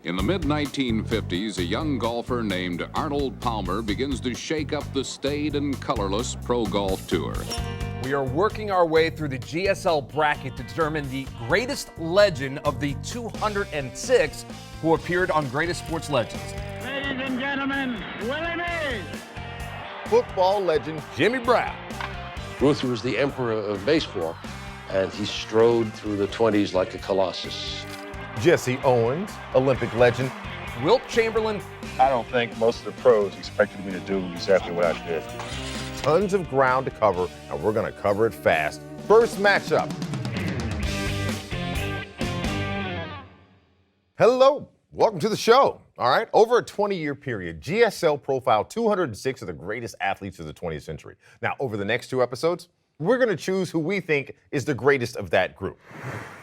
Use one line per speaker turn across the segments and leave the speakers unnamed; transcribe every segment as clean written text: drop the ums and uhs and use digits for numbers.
In the mid-1950s, a young golfer named Arnold Palmer begins to shake up the staid and colorless Pro Golf Tour.
We are working our way through the GSL bracket to determine the greatest legend of the 206 who appeared on Greatest Sports Legends.
Ladies and gentlemen, Willie Mays.
Football legend Jimmy Brown.
Ruth was the emperor of baseball, and he strode through the 20s like a colossus.
Jesse Owens, Olympic legend.
Wilt Chamberlain.
I don't think most of the pros expected me to do exactly what I did.
Tons of ground to cover, and we're going to cover it fast. First matchup. Hello, welcome to the show. All right, over a 20-year period, GSL profiled 206 of the greatest athletes of the 20th century. Now, over the next two episodes, we're going to choose who we think is the greatest of that group.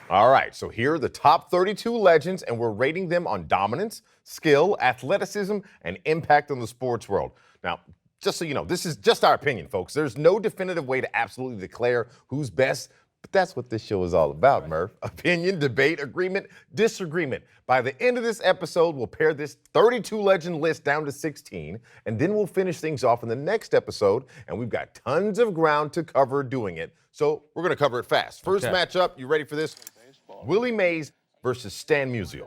All right, so here are the top 32 legends, and we're rating them on dominance, skill, athleticism, and impact on the sports world. Now, just so you know, this is just our opinion, folks. There's no definitive way to absolutely declare who's best, but that's what this show is all about, Murph. Opinion, debate, agreement, disagreement. By the end of this episode, we'll pare this 32 legend list down to 16, and then we'll finish things off in the next episode, and we've got tons of ground to cover doing it, so we're going to cover it fast. First matchup, you ready for this? Willie Mays versus Stan Musial.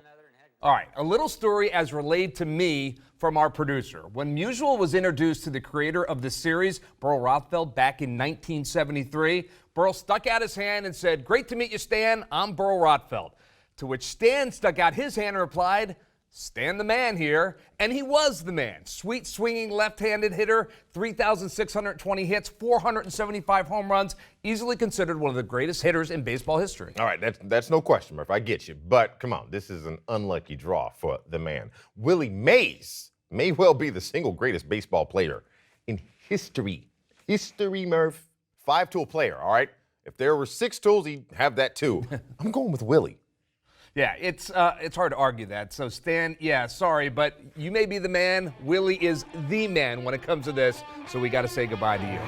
All right, a little story as relayed to me from our producer. When Musial was introduced to the creator of the series, Burl Rothfeld, back in 1973, Burl stuck out his hand and said, "Great to meet you, Stan. I'm Burl Rothfeld." To which Stan stuck out his hand and replied, "Stan the man here." And he was the man. Sweet swinging left-handed hitter, 3,620 hits, 475 home runs, easily considered one of the greatest hitters in baseball history.
All right, that's no question, Murph. I get you. But come on, this is an unlucky draw for the man. Willie Mays may well be the single greatest baseball player in history. History, Murph. 5-tool player, all right? If there were 6 tools, he'd have that too. I'm going with Willie.
Yeah, it's hard to argue that. So, Stan, yeah, sorry, but you may be the man. Willie is the man when it comes to this, so we got to say goodbye to you.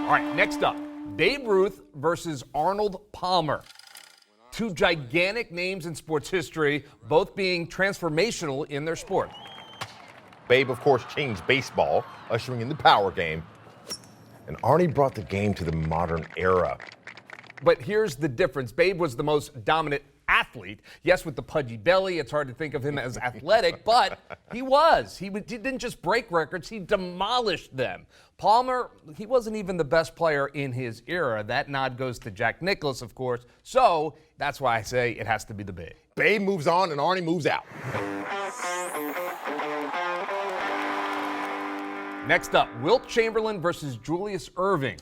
All right, next up, Babe Ruth versus Arnold Palmer. Two gigantic names in sports history, both being transformational in their sport.
Babe, of course, changed baseball, ushering in the power game. And Arnie brought the game to the modern era.
But here's the difference. Babe was the most dominant athlete. Yes, with the pudgy belly, it's hard to think of him as athletic, but he was. He didn't just break records, he demolished them. Palmer, he wasn't even the best player in his era. That nod goes to Jack Nicklaus, of course. So that's why I say it has to be the Babe.
Babe moves on and Arnie moves out.
Next up, Wilt Chamberlain versus Julius Erving.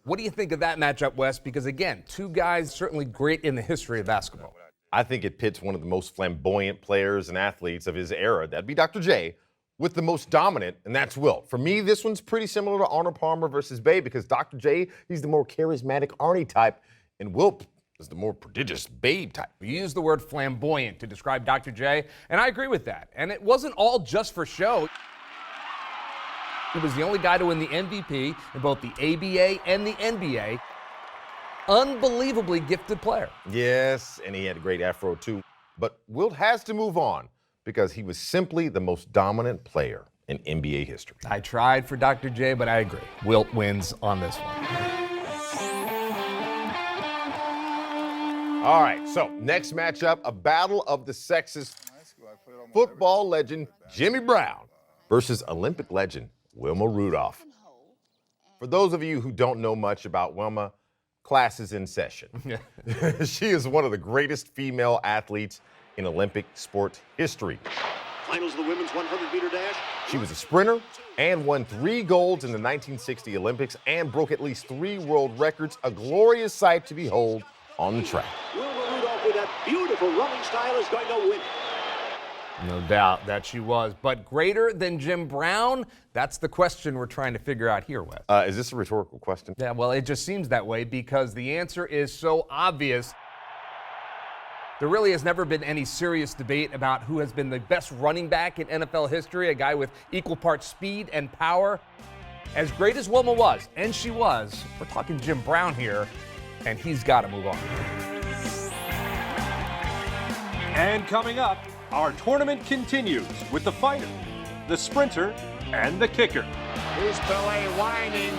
What do you think of that matchup, Wes? Because again, two guys certainly great in the history of basketball.
I think it pits one of the most flamboyant players and athletes of his era, that'd be Dr. J, with the most dominant, and that's Wilt. For me, this one's pretty similar to Arnold Palmer versus Babe because Dr. J, he's the more charismatic Arnie type, and Wilt is the more prodigious Babe type.
You used the word flamboyant to describe Dr. J, and I agree with that. And it wasn't all just for show. He was the only guy to win the MVP in both the ABA and the NBA. Unbelievably gifted player.
Yes, and he had a great afro too. But Wilt has to move on because he was simply the most dominant player in NBA history.
I tried for Dr. J, but I agree. Wilt wins on this one.
All right, so next matchup, a battle of the sexes. Football legend Jimmy Brown versus Olympic legend Wilma Rudolph. For those of you who don't know much about Wilma, class is in session. She is one of the greatest female athletes in Olympic sport history.
Finals the women's 100-meter dash.
She was a sprinter and won 3 golds in the 1960 Olympics and broke at least 3 world records, a glorious sight to behold on the track.
Wilma Rudolph with that beautiful running style is going to win.
No doubt that she was. But greater than Jim Brown? That's the question we're trying to figure out here, Wes.
Is this a rhetorical question?
Yeah, well, it just seems that way because the answer is so obvious. There really has never been any serious debate about who has been the best running back in NFL history, a guy with equal parts speed and power. As great as Wilma was, and she was, we're talking Jim Brown here, and he's got to move on.
And coming up, our tournament continues with the fighter, the sprinter, and the kicker.
Here's Pelé winding.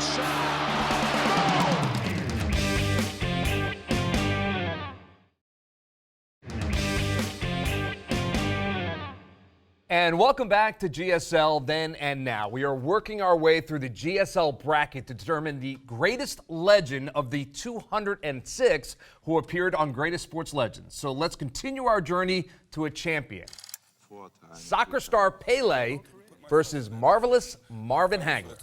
And welcome back to GSL Then and Now. We are working our way through the GSL bracket to determine the greatest legend of the 206 who appeared on Greatest Sports Legends. So let's continue our journey to a champion. Soccer star Pele versus marvelous Marvin Hagler.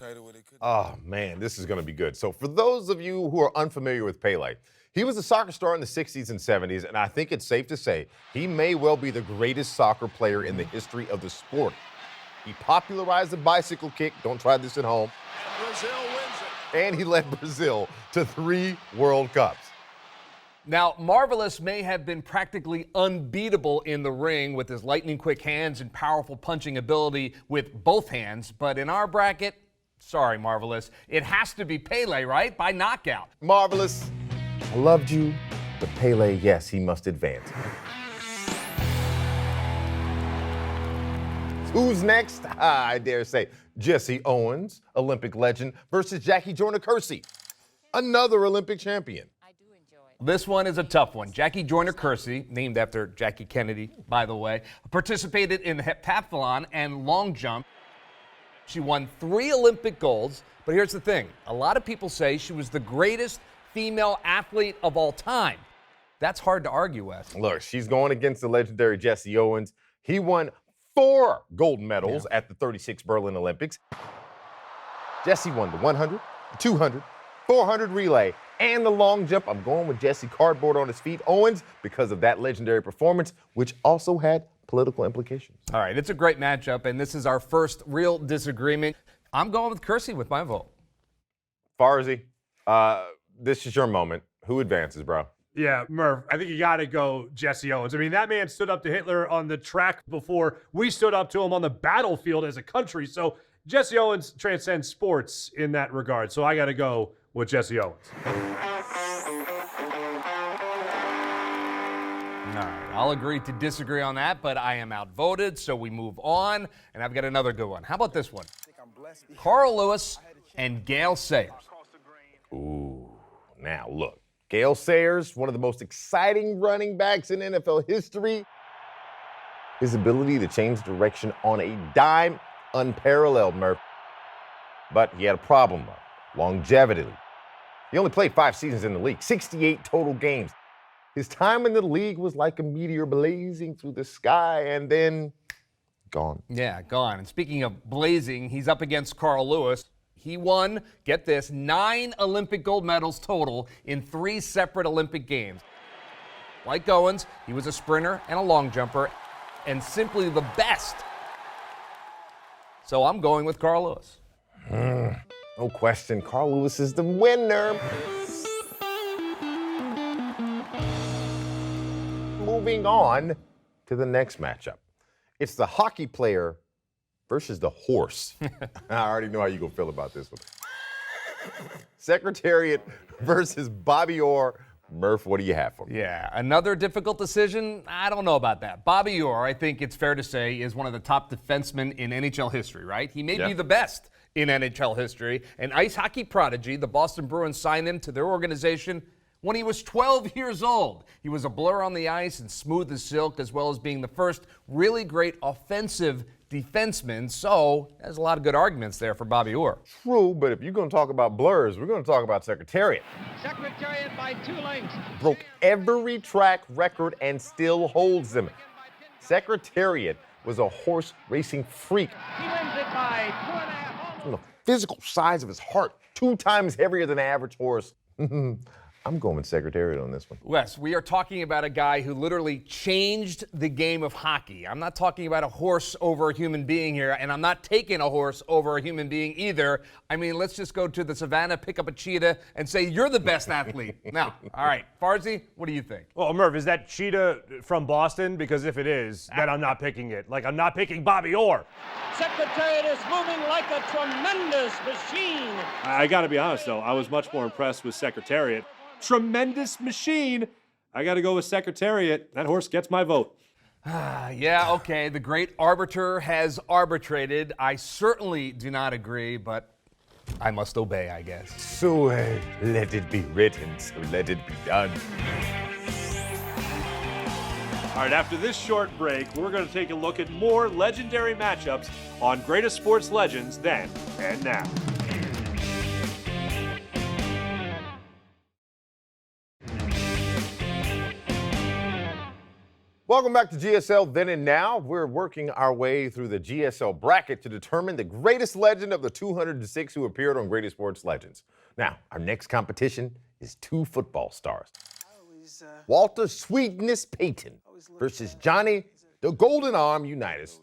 Oh, man, this is going to be good. So for those of you who are unfamiliar with Pele, he was a soccer star in the 60s and 70s, and I think it's safe to say he may well be the greatest soccer player in the history of the sport. He popularized the bicycle kick. Don't try this at home.
And Brazil wins it.
And he led Brazil to 3 World Cups.
Now, Marvelous may have been practically unbeatable in the ring with his lightning-quick hands and powerful punching ability with both hands, but in our bracket, sorry, Marvelous, it has to be Pele, right? By knockout.
Marvelous. I loved you, but Pele, yes, he must advance. Who's next? I dare say Jesse Owens, Olympic legend, versus Jackie Joyner-Kersee, another Olympic champion.
This one is a tough one. Jackie Joyner-Kersee, named after Jackie Kennedy, by the way, participated in heptathlon and long jump. She won 3 Olympic golds, but here's the thing. A lot of people say she was the greatest female athlete of all time. That's hard to argue with.
Look, she's going against the legendary Jesse Owens. He won 4 gold medals at the 36 Berlin Olympics. Jesse won the 100, 200, 400 relay, and the long jump. I'm going with Jesse cardboard on his feet. Owens, because of that legendary performance, which also had political implications.
All right, it's a great matchup, and this is our first real disagreement. I'm going with Kersee with my vote.
Farzy, this is your moment. Who advances, bro?
Yeah, Merv, I think you got to go Jesse Owens. I mean, that man stood up to Hitler on the track before we stood up to him on the battlefield as a country. So Jesse Owens transcends sports in that regard. So I got to go with Jesse Owens.
All right, I'll agree to disagree on that, but I am outvoted, so we move on. And I've got another good one. How about this one? Carl Lewis and Gale Sayers.
Ooh, now look. Gale Sayers, one of the most exciting running backs in NFL history. His ability to change direction on a dime, unparalleled, Murph. But he had a problem, longevity. He only played 5 seasons in the league, 68 total games. His time in the league was like a meteor blazing through the sky and then gone.
Yeah, gone. And speaking of blazing, he's up against Carl Lewis. He won, get this, 9 Olympic gold medals total in 3 separate Olympic games. Like Owens, he was a sprinter and a long jumper, and simply the best. So I'm going with Carl Lewis.
No question, Carl Lewis is the winner. Moving on to the next matchup. It's the hockey player versus the horse. I already know how you're going to feel about this one. Secretariat versus Bobby Orr. Murph, what do you have for me?
Yeah, another difficult decision? I don't know about that. Bobby Orr, I think it's fair to say, is one of the top defensemen in NHL history, right? He may be the best in NHL history. An ice hockey prodigy, the Boston Bruins signed him to their organization when he was 12 years old. He was a blur on the ice and smooth as silk, as well as being the first really great offensive defenseman. So there's a lot of good arguments there for Bobby Orr.
True, but if you're going to talk about blurs, we're going to talk about Secretariat.
Secretariat by 2 lengths.
Broke every track record and still holds them. Secretariat was a horse racing freak.
He wins it by 2.5.
From the physical size of his heart, 2 times heavier than an average horse. I'm going with Secretariat on this one.
Wes, we are talking about a guy who literally changed the game of hockey. I'm not talking about a horse over a human being here, and I'm not taking a horse over a human being either. I mean, let's just go to the savannah, pick up a cheetah, and say you're the best athlete. Now, all right, Farzy, what do you think?
Well, Merv, is that cheetah from Boston? Because if it is, then I'm not picking it. Like, I'm not picking Bobby Orr.
Secretariat is moving like a tremendous machine.
I got to be honest, though. I was much more impressed with Secretariat. Tremendous machine. I got to go with Secretariat. That horse gets my vote.
Yeah, okay, the great arbiter has arbitrated. I certainly do not agree, but I must obey, I guess.
So let it be written, so let it be done.
All right, after this short break, we're going to take a look at more legendary matchups on Greatest Sports Legends Then and Now.
Welcome back to GSL Then and Now. We're working our way through the GSL bracket to determine the greatest legend of the 206 who appeared on Greatest Sports Legends. Now, our next competition is two football stars. Walter Sweetness Payton versus Johnny the Golden Arm Unitas.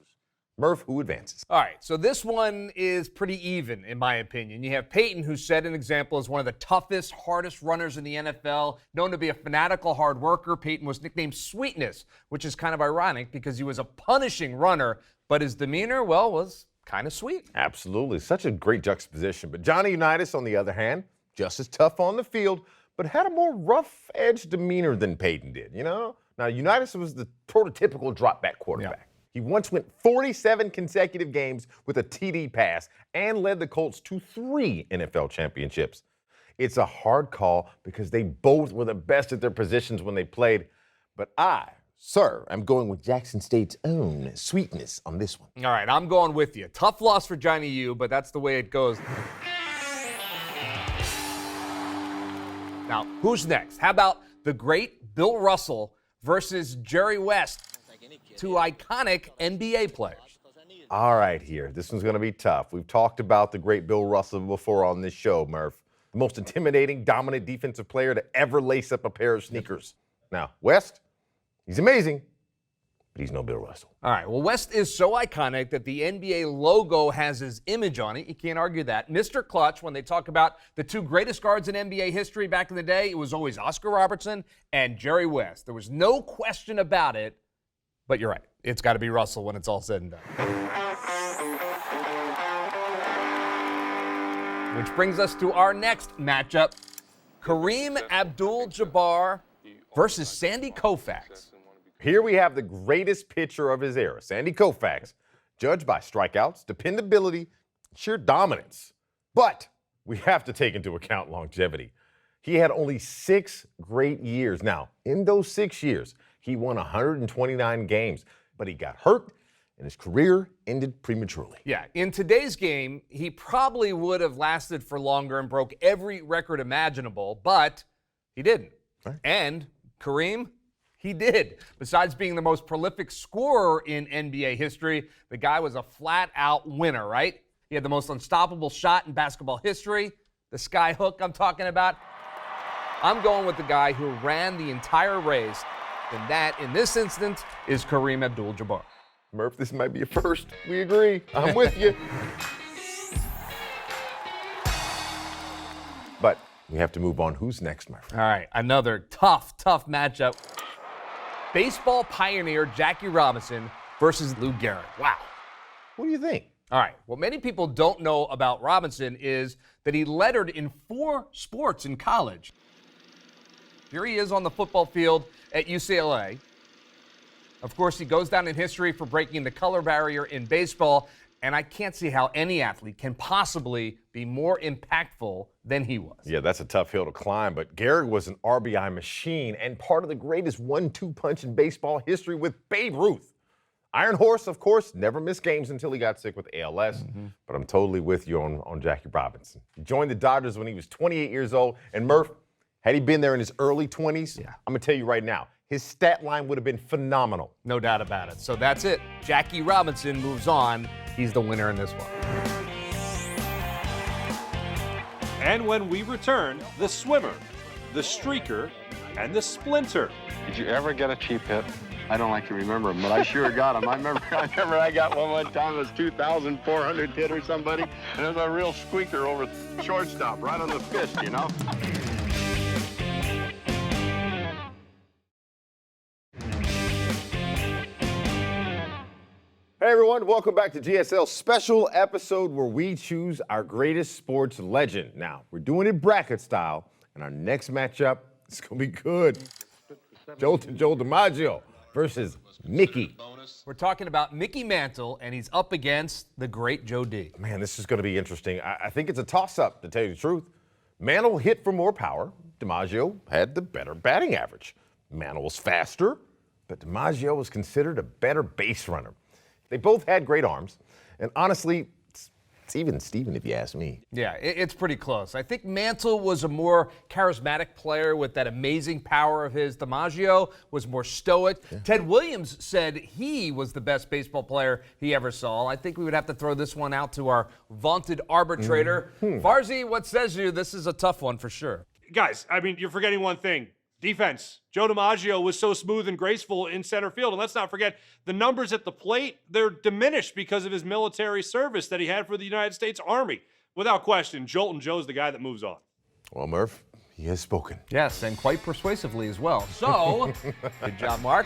Murph, who advances?
All right, so this one is pretty even, in my opinion. You have Peyton, who set an example as one of the toughest, hardest runners in the NFL. Known to be a fanatical hard worker, Peyton was nicknamed Sweetness, which is kind of ironic because he was a punishing runner, but his demeanor, well, was kind of sweet.
Absolutely. Such a great juxtaposition. But Johnny Unitas, on the other hand, just as tough on the field, but had a more rough-edged demeanor than Peyton did, you know? Now, Unitas was the prototypical drop-back quarterback. Yeah. He once went 47 consecutive games with a TD pass and led the Colts to 3 NFL championships. It's a hard call because they both were the best at their positions when they played. But I, sir, I'm going with Jackson State's own Sweetness on this one.
All right, I'm going with you. Tough loss for Johnny U, but that's the way it goes. Now, who's next? How about the great Bill Russell versus Jerry West? Two iconic NBA players.
All right, here. This one's going to be tough. We've talked about the great Bill Russell before on this show, Murph. The most intimidating, dominant defensive player to ever lace up a pair of sneakers. Now, West, he's amazing, but he's no Bill Russell.
All right, well, West is so iconic that the NBA logo has his image on it. You can't argue that. Mr. Clutch, when they talk about the two greatest guards in NBA history back in the day, it was always Oscar Robertson and Jerry West. There was no question about it. But you're right. It's got to be Russell when it's all said and done. Which brings us to our next matchup. Kareem Abdul-Jabbar versus Sandy Koufax.
Here we have the greatest pitcher of his era, Sandy Koufax, judged by strikeouts, dependability, sheer dominance. But we have to take into account longevity. He had only 6 great years. Now, in those 6 years, he won 129 games, but he got hurt, and his career ended prematurely.
Yeah, in today's game, he probably would have lasted for longer and broke every record imaginable, but he didn't. Right. And Kareem, he did. Besides being the most prolific scorer in NBA history, the guy was a flat-out winner, right? He had the most unstoppable shot in basketball history, the sky hook I'm talking about. I'm going with the guy who ran the entire race. And that, in this instance, is Kareem Abdul-Jabbar.
Murph, this might be a first. We agree. I'm with you. But we have to move on. Who's next, my friend?
All right, another tough matchup. Baseball pioneer Jackie Robinson versus Lou Gehrig. Wow.
What do you think?
All right, what many people don't know about Robinson is that he lettered in 4 sports in college. Here he is on the football field at UCLA. Of course, he goes down in history for breaking the color barrier in baseball, and I can't see how any athlete can possibly be more impactful than he was.
Yeah, that's a tough hill to climb, but Gehrig was an RBI machine and part of the greatest 1-2 punch in baseball history with Babe Ruth. Iron Horse, of course, never missed games until he got sick with ALS, but I'm totally with you on Jackie Robinson. He joined the Dodgers when he was 28 years old, and Murph, had he been there in his early 20s, I'm going to tell you right now, his stat line would have been phenomenal.
No doubt about it. So that's it. Jackie Robinson moves on. He's the winner in this one.
And when we return, the swimmer, the streaker, and the splinter.
Did you ever get a cheap hit? I don't like to remember them, but I sure got them. I remember I got one time. It was 2,400 hit or somebody, and it was a real squeaker over shortstop, right on the fist, you know?
Hey everyone, welcome back to GSL special episode where we choose our greatest sports legend. Now, we're doing it bracket style, and our next matchup is going to be good. Joel DiMaggio versus Mickey.
We're talking about Mickey Mantle, and he's up against the great Joe D.
Man, this is going to be interesting. I think it's a toss-up, to tell you the truth. Mantle hit for more power. DiMaggio had the better batting average. Mantle was faster, but DiMaggio was considered a better base runner. They both had great arms, and honestly, it's even Steven if you ask me.
Yeah, it's pretty close. I think Mantle was a more charismatic player with that amazing power of his. DiMaggio was more stoic. Yeah. Ted Williams said he was the best baseball player he ever saw. I think we would have to throw this one out to our vaunted arbitrator. Farzy, what says you? This is a tough one for sure.
Guys, I mean, you're forgetting one thing. Defense. Joe DiMaggio was so smooth and graceful in center field. And let's not forget, the numbers at the plate, they're diminished because of his military service that he had for the United States Army. Without question, Joltin' Joe's the guy that moves on.
Well, Murph, he has spoken.
Yes, and quite persuasively as well. So, good job, Mark.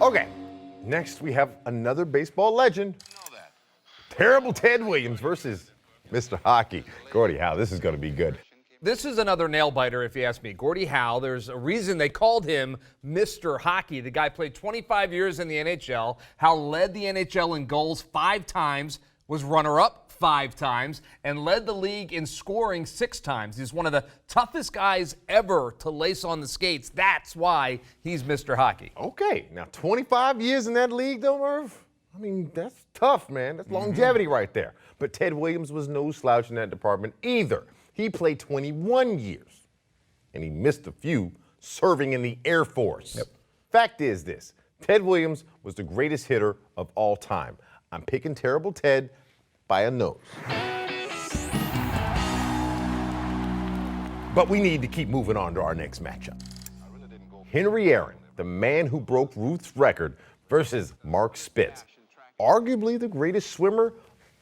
Okay, next we have another baseball legend. Terrible Ted Williams versus Mr. Hockey. Gordie Howe, this is going to be good.
This is another nail-biter, if you ask me. Gordie Howe, there's a reason they called him Mr. Hockey. The guy played 25 years in the NHL. Howe led the NHL in goals 5 times, was runner-up 5 times, and led the league in scoring 6 times. He's one of the toughest guys ever to lace on the skates. That's why he's Mr. Hockey.
Okay, now 25 years in that league, though, Murph? I mean, that's tough, man. That's longevity right there. But Ted Williams was no slouch in that department either. He played 21 years, and he missed a few serving in the Air Force. Fact is this, Ted Williams was the greatest hitter of all time. I'm picking Terrible Ted by a nose. But we need to keep moving on to our next matchup. Henry Aaron, the man who broke Ruth's record, versus Mark Spitz, arguably the greatest swimmer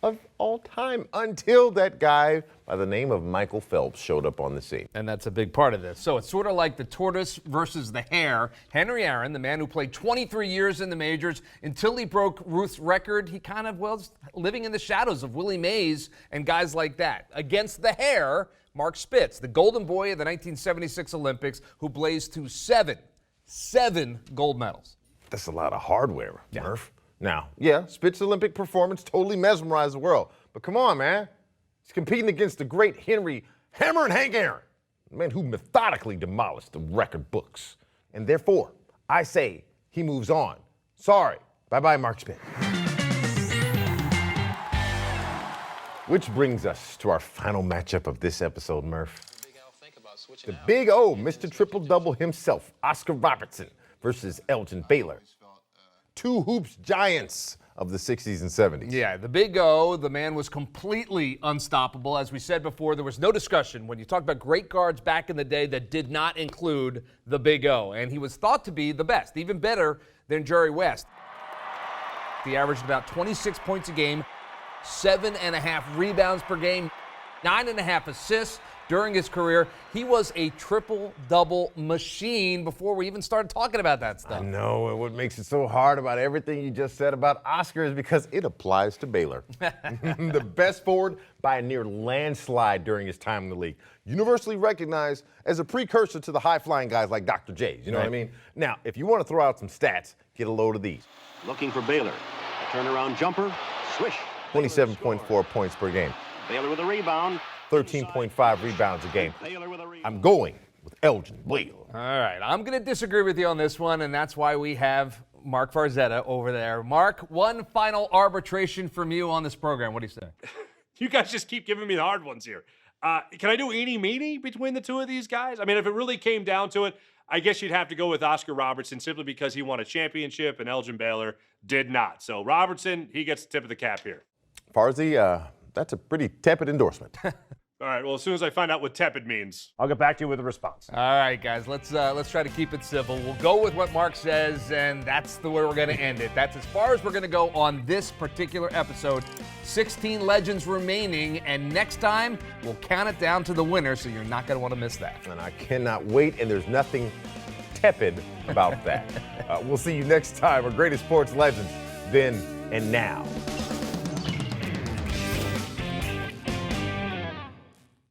of all time until that guy by the name of Michael Phelps showed up on the scene.
And that's a big part of this. So it's sort of like the tortoise versus the hare. Henry Aaron, the man who played 23 years in the majors, until he broke Ruth's record, he kind of was living in the shadows of Willie Mays and guys like that. Against the hare, Mark Spitz, the golden boy of the 1976 Olympics, who blazed to seven gold medals.
That's a lot of hardware, Murph. Now, yeah, Spitz's Olympic performance totally mesmerized the world. But come on, man. He's competing against the great Henry Hammer and Hank Aaron, the man who methodically demolished the record books. And therefore, I say he moves on. Sorry. Bye-bye, Mark Spitz. Which brings us to our final matchup of this episode, Murph. The Big O, Mr. Triple-Double himself, Oscar Robertson, versus Elgin Baylor. 2 hoops giants of the 60s and 70s.
Yeah, the Big O, the man was completely unstoppable. As we said before, there was no discussion when you talk about great guards back in the day that did not include the Big O. And he was thought to be the best, even better than Jerry West. He averaged about 26 points a game, 7.5 rebounds per game, 9.5 assists during his career. He was a triple-double machine before we even started talking about that stuff.
I know, and what makes it so hard about everything you just said about Oscar is because it applies to Baylor. The best forward by a near landslide during his time in the league. Universally recognized as a precursor to the high-flying guys like Dr. J's, you know what I mean? Now, if you want to throw out some stats, get a load of these.
Looking for Baylor. A turnaround jumper. Swish.
27.4 points per game.
Baylor with a rebound.
13.5 rebounds a game. I'm going with Elgin Baylor.
All right, I'm going to disagree with you on this one, and that's why we have Mark Farzetta over there. Mark, one final arbitration from you on this program. What do you say?
You guys just keep giving me the hard ones here. Can I do eeny-meeny between the two of these guys? I mean, if it really came down to it, I guess you'd have to go with Oscar Robertson simply because he won a championship and Elgin Baylor did not. So Robertson, he gets the tip of the cap here.
Farzy, that's a pretty tepid endorsement.
All right, well, as soon as I find out what tepid means, I'll get back to you with a response.
All right, guys, let's try to keep it civil. We'll go with what Mark says, and that's the way we're going to end it. That's as far as we're going to go on this particular episode. 16 legends remaining, and next time, we'll count it down to the winner, so you're not going to want to miss that.
And I cannot wait, and there's nothing tepid about that. We'll see you next time. Our greatest sports legends, then and now.